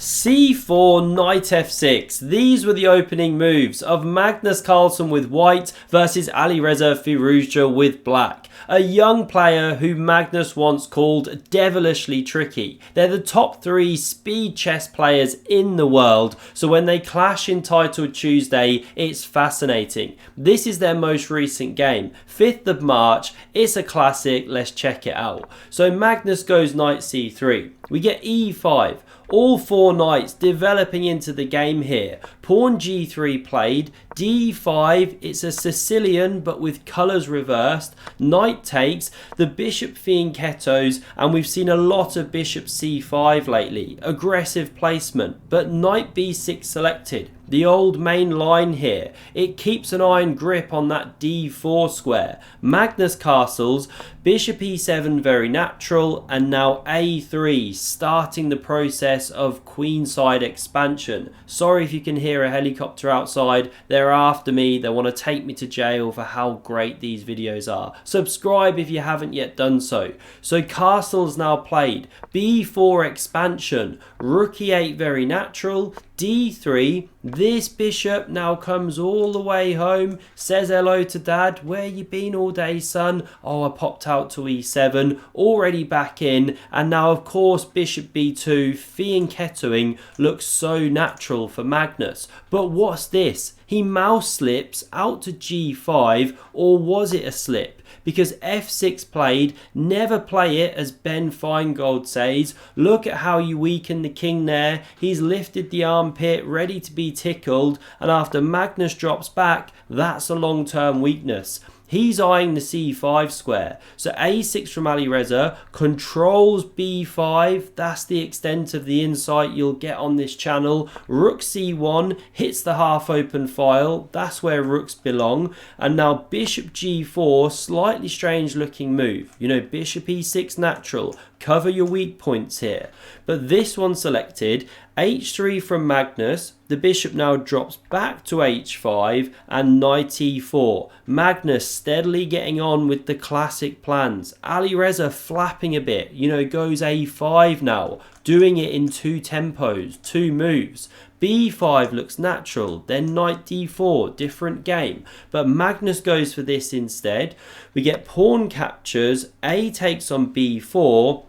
c4, knight f6. These were the opening moves of Magnus Carlsen with white versus Alireza Firouzja with black. A young player who Magnus once called devilishly tricky. They're the top 3 speed chess players in the world, so when they clash in Title Tuesday, it's fascinating. This is their most recent game, 5th of March. It's a classic, let's check it out. So Magnus goes knight c3. We get e5. All 4 knights developing into the game here. Pawn g3 played, d5, it's a Sicilian but with colours reversed. Knight takes, the bishop fianchettos, and we've seen a lot of bishop c5 lately. Aggressive placement, but knight b6 selected. The old main line here. It keeps an iron grip on that d4 square. Magnus castles, bishop e7 very natural, and now a3 starting the process of queenside expansion. Sorry if you can hear a helicopter outside. They're after me. They want to take me to jail for how great these videos are. Subscribe if you haven't yet done so. So castles now played. b4 expansion. Rook e8 very natural. d3, this bishop now comes all the way home, says hello to dad. Where you been all day, son? Oh, I popped out to e7, already back in, and now of course bishop b2, fianchettoing looks so natural for Magnus. But what's this? He mouse slips out to g5, or was it a slip? Because f6 played, never play it as Ben Feingold says. Look at how you weaken the king there. He's lifted the armpit, ready to be tickled, and after Magnus drops back, that's a long-term weakness. He's eyeing the c5 square. So a6 from Alireza controls b5. That's the extent of the insight you'll get on this channel. Rook c1 hits the half open file. That's where rooks belong. And now bishop g4, slightly strange looking move. You know, bishop e6 natural. Cover your weak points here. But this one selected, h3 from Magnus. The bishop now drops back to h5 and knight e4. Magnus steadily getting on with the classic plans. Alireza flapping a bit, you know, goes a5 now, doing it in 2 tempos, 2 moves. b5 looks natural, then knight d4, different game. But Magnus goes for this instead. We get pawn captures, a takes on b4.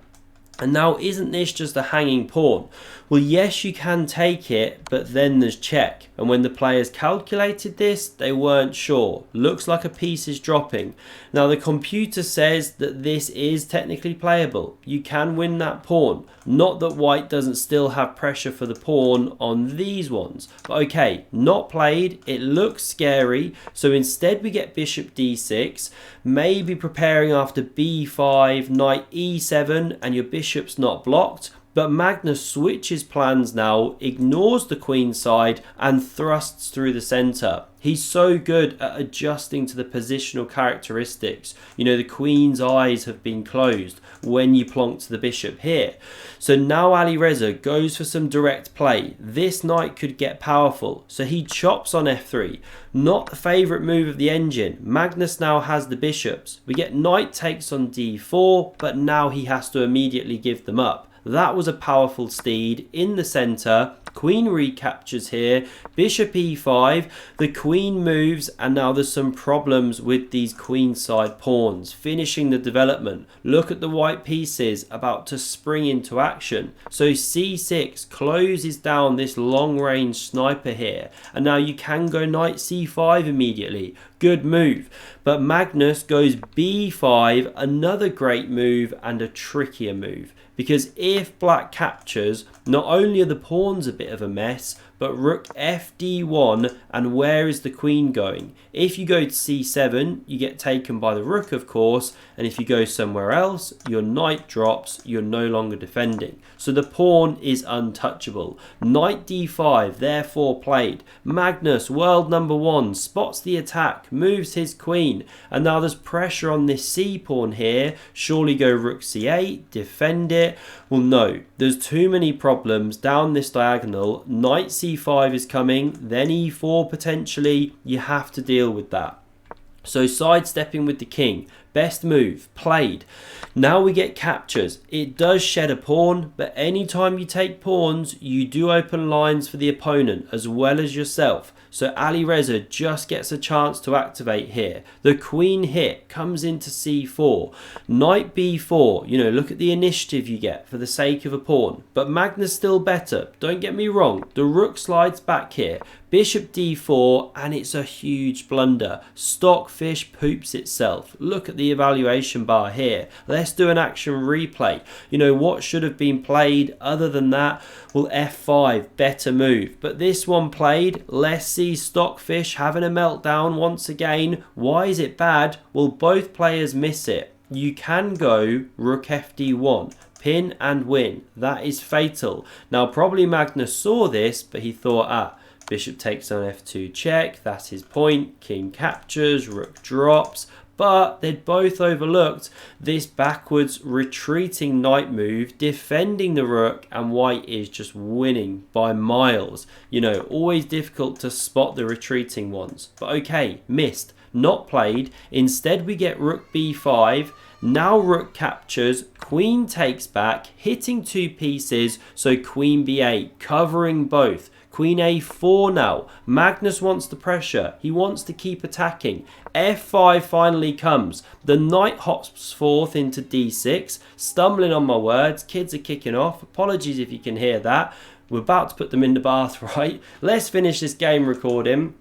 And now, isn't this just a hanging pawn? Well, yes, you can take it, but then there's check. And when the players calculated this, they weren't sure. Looks like a piece is dropping. Now, the computer says that this is technically playable. You can win that pawn. Not that white doesn't still have pressure for the pawn on these ones. But okay, not played. It looks scary. So instead we get bishop d6. Maybe preparing after b5, knight e7, and your bishop's not blocked. But Magnus switches plans now, ignores the queen side, and thrusts through the centre. He's so good at adjusting to the positional characteristics. You know, the queen's eyes have been closed when you plonked the bishop here. So now Alireza goes for some direct play. This knight could get powerful. So he chops on f3. Not the favourite move of the engine. Magnus now has the bishops. We get knight takes on d4, but now he has to immediately give them up. That was a powerful steed in the centre. Queen recaptures here. Bishop e5. The queen moves, and now there's some problems with these queenside pawns. Finishing the development. Look at the white pieces about to spring into action. So c6 closes down this long-range sniper here. And now you can go knight c5 immediately. Good move. But Magnus goes b5. Another great move and a trickier move. Because if black captures, not only are the pawns a bit of a mess, but rook fd1, and where is the queen going? If you go to c7, you get taken by the rook, of course, and if you go somewhere else, your knight drops, you're no longer defending. So the pawn is untouchable. Knight d5, therefore played. Magnus, world number 1, spots the attack, moves his queen, and now there's pressure on this c pawn here. Surely go rook c8, defend it. Well, no, there's too many problems down this diagonal. Knight c5 is coming, then e4 potentially. You have to deal with that. So sidestepping with the king, Best move, played. Now we get captures. It does shed a pawn, but anytime you take pawns, you do open lines for the opponent as well as yourself. So Alireza just gets a chance to activate here. The queen hit comes into c4. Knight b4, you know, look at the initiative you get for the sake of a pawn. But Magnus still better, don't get me wrong. The rook slides back here. Bishop d4, and it's a huge blunder. Stockfish poops itself. Look at the evaluation bar here. Let's do an action replay. You know, what should have been played other than that? Well, f5, better move. But this one played. Let's see Stockfish having a meltdown once again. Why is it bad? Well, both players miss it. You can go rook fd1. Pin and win. That is fatal. Now, probably Magnus saw this, but he thought, bishop takes on f2 check, that's his point, king captures, rook drops, but they'd both overlooked this backwards retreating knight move, defending the rook, and white is just winning by miles. You know, always difficult to spot the retreating ones. But okay, missed, not played. Instead we get rook b5, now rook captures, queen takes back, hitting two pieces, so queen b8, covering both. Queen a4 now. Magnus wants the pressure. He wants to keep attacking. f5 finally comes. The knight hops forth into d6. Stumbling on my words. Kids are kicking off. Apologies if you can hear that. We're about to put them in the bath, right? Let's finish this game recording.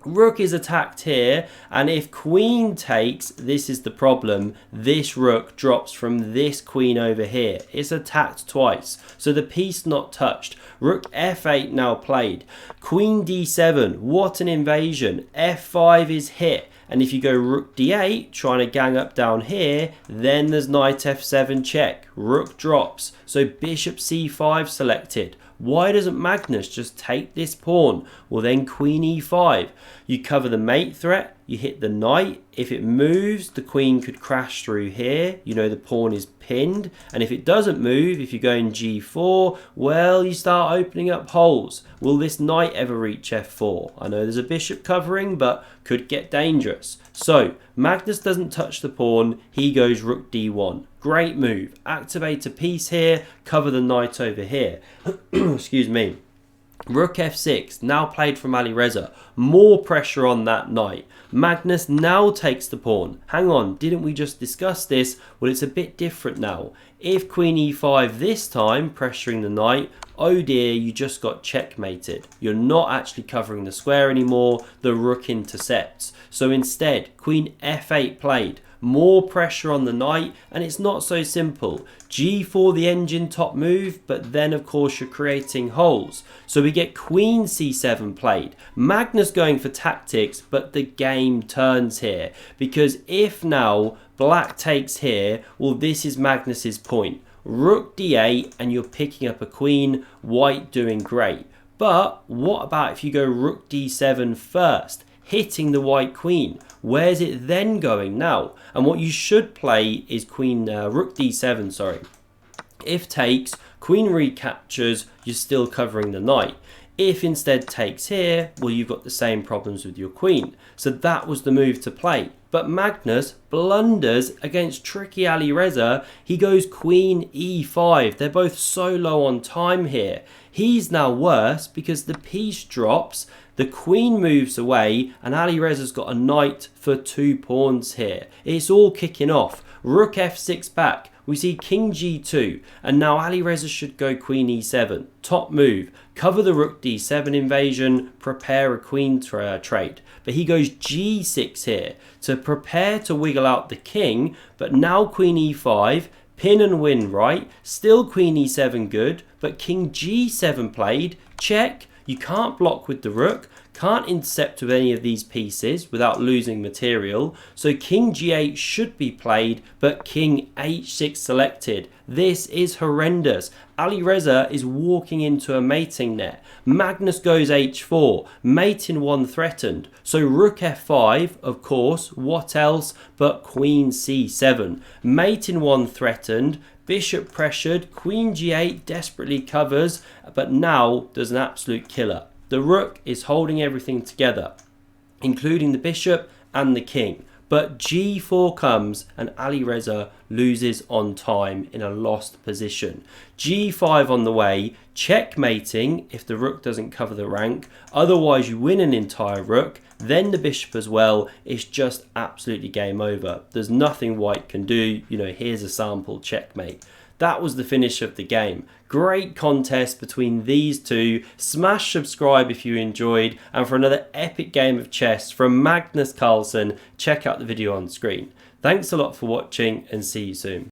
Rook is attacked here, and if queen takes, this is the problem. This rook drops from this queen over here. It's attacked twice, so the piece not touched. Rook f8 now played. Queen d7, what an invasion. f5 is hit, and if you go rook d8, trying to gang up down here, then there's knight f7 check. Rook drops, so bishop c5 selected. Why doesn't Magnus just take this pawn? Well, then queen e5. You cover the mate threat, you hit the knight. If it moves, the queen could crash through here. You know, the pawn is pinned. And if it doesn't move, if you go in g4, well, you start opening up holes. Will this knight ever reach f4? I know there's a bishop covering, but could get dangerous. So, Magnus doesn't touch the pawn. He goes rook d1. Great move. Activate a piece here, cover the knight over here. Excuse me. Rook f6, now played from Alireza. More pressure on that knight. Magnus now takes the pawn. Hang on, didn't we just discuss this? Well, it's a bit different now. If queen e5 this time, pressuring the knight, oh dear, you just got checkmated. You're not actually covering the square anymore. The rook intercepts. So instead, queen f8 played. More pressure on the knight, and it's not so simple. g4 the engine top move, but then of course you're creating holes. So we get queen c7 played. Magnus going for tactics, but the game turns here. Because if now black takes here, well, this is Magnus's point. Rook d8, and you're picking up a queen, white doing great. But what about if you go rook d7 first, hitting the white queen? Where's it then going now? And what you should play is rook d7, sorry. If takes, queen recaptures, you're still covering the knight. If instead takes here, well, you've got the same problems with your queen. So that was the move to play. But Magnus blunders against tricky Alireza. He goes queen e5. They're both so low on time here. He's now worse because the piece drops, the queen moves away, and Alireza's got a knight for 2 pawns here. It's all kicking off. Rook f6 back. We see king g2, and now Alireza should go queen e7. Top move. Cover the rook d7 invasion, prepare a queen trade. But he goes g6 here to prepare to wiggle out the king, but now queen e5, pin and win, right? Still queen e7 good, but king g7 played, check. You can't block with the rook, can't intercept with any of these pieces without losing material. So king g8 should be played, but king h6 selected. This is horrendous. Alireza is walking into a mating net. Magnus goes h4, mate in 1 threatened. So rook f5, of course, what else but queen c7. Mate in 1 threatened. Bishop pressured, queen g8 desperately covers, but now there's an absolute killer. The rook is holding everything together, including the bishop and the king. but g4 comes and Alireza loses on time in a lost position. g5 on the way, checkmating if the rook doesn't cover the rank, otherwise you win an entire rook, then the bishop as well. It's just absolutely game over. There's nothing white can do. Here's a sample checkmate. That was the finish of the game. Great contest between these two. Smash subscribe if you enjoyed, and for another epic game of chess from Magnus Carlsen, check out the video on screen. Thanks a lot for watching and see you soon.